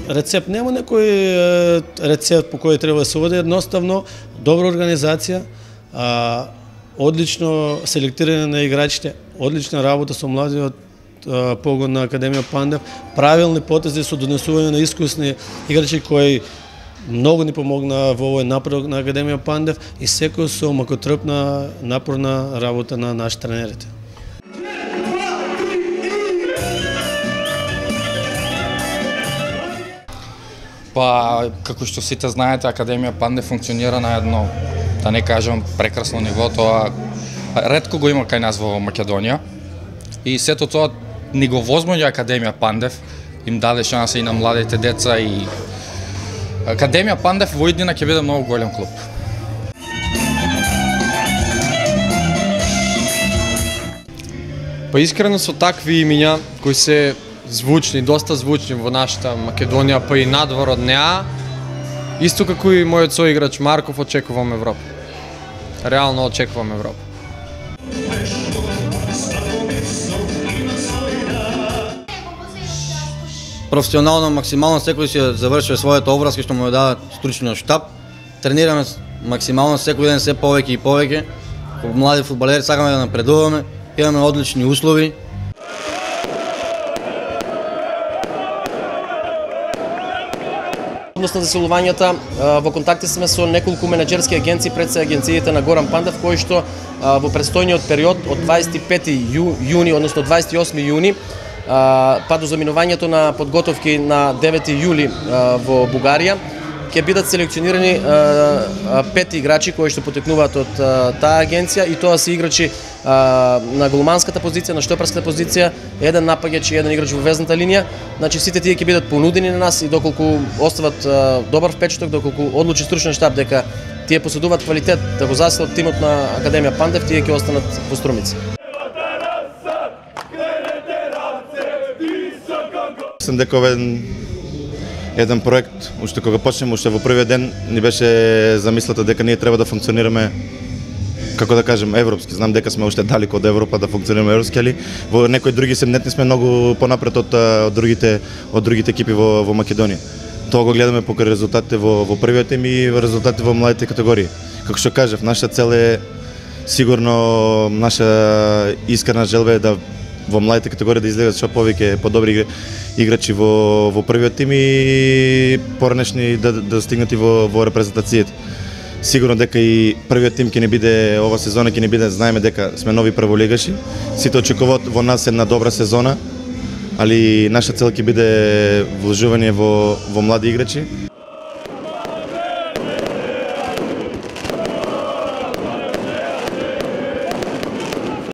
рецепт нема, некој рецепт по кој треба да се води, едноставно добра организација, одлично селектирање на играчите, одлична работа со младиот погон на Академија Пандев, правилни потези со донесување на искусни играчи кои многу ни помогна во овој напредок на Академија Пандев и секој со макотрпна, напорна работа на нашите тренерите. Па, како што сите знаете, Академија Пандев функционира на едно, да не кажам, прекрасно ниво. Тоа ретко го има кај нас во Македонија. И сето тоа ни го возмоѓа Академија Пандев, им даде шанса и на младите деца и Академија Пандев во иднина ќе биде многу голем клуб. Па искрено со такви имиња кои се звучни, доста звучни во нашата Македонија, па и надвор од неа, исто како и мојот соиграч Марков, очекувам Европа. Реално очекувам Европа. Професионално, максимално секој си завршува својата обврска што му ја дава стручниот штаб. Тренираме максимално секој ден се повеќе и повеќе. Како млади фудбалери сакаме да напредуваме, имаме одлични услови. Односно заселувањата, во контакти сме со неколку менаџерски агенции, пред се агенциите на Горан Пандев, кои што во престојниот период од 25 јуни, односно 28 јуни, па до заминувањето на подготовки на 9 јули во Бугарија, ќе бидат селекционирани 5 играчи кои што потекнуваат од таа агенција, и тоа се играчи на голманската позиција, на штопарската позиција, еден напаѓач и еден играч во везната линија. Значи сите тие ќе бидат понудени на нас и доколку остават добар впечаток, доколку одлучи стручен штаб дека тие поседуваат квалитет да го заселат тимот на Академија Пандев, тие ќе останат во Струмица. Мислам дека ова еден проект, уште кога почнеме, уште во првиот ден ни беше замислата дека ние треба да функционираме, како да кажем, европски. Знам дека сме уште далеко од Европа да функционираме европски, али во некои други сегменти сме многу понапред од другите екипи во Македонија. Тоа го гледаме покрај резултатите во првиот тим и резултатите во младите категории. Како што кажав, нашата цел е сигурно, наша искрена желба е да во младите категории да излегат што повеќе подобри играчи во првиот тим и поранешни да стигнат и во репрезентацијата. Сигурно дека и првиот тим ќе не биде ова сезона, ќе не биде, знаеме дека сме нови прволигаши. Сите очекуваат во нас една добра сезона, али наша цел ќе биде вложување во млади играчи.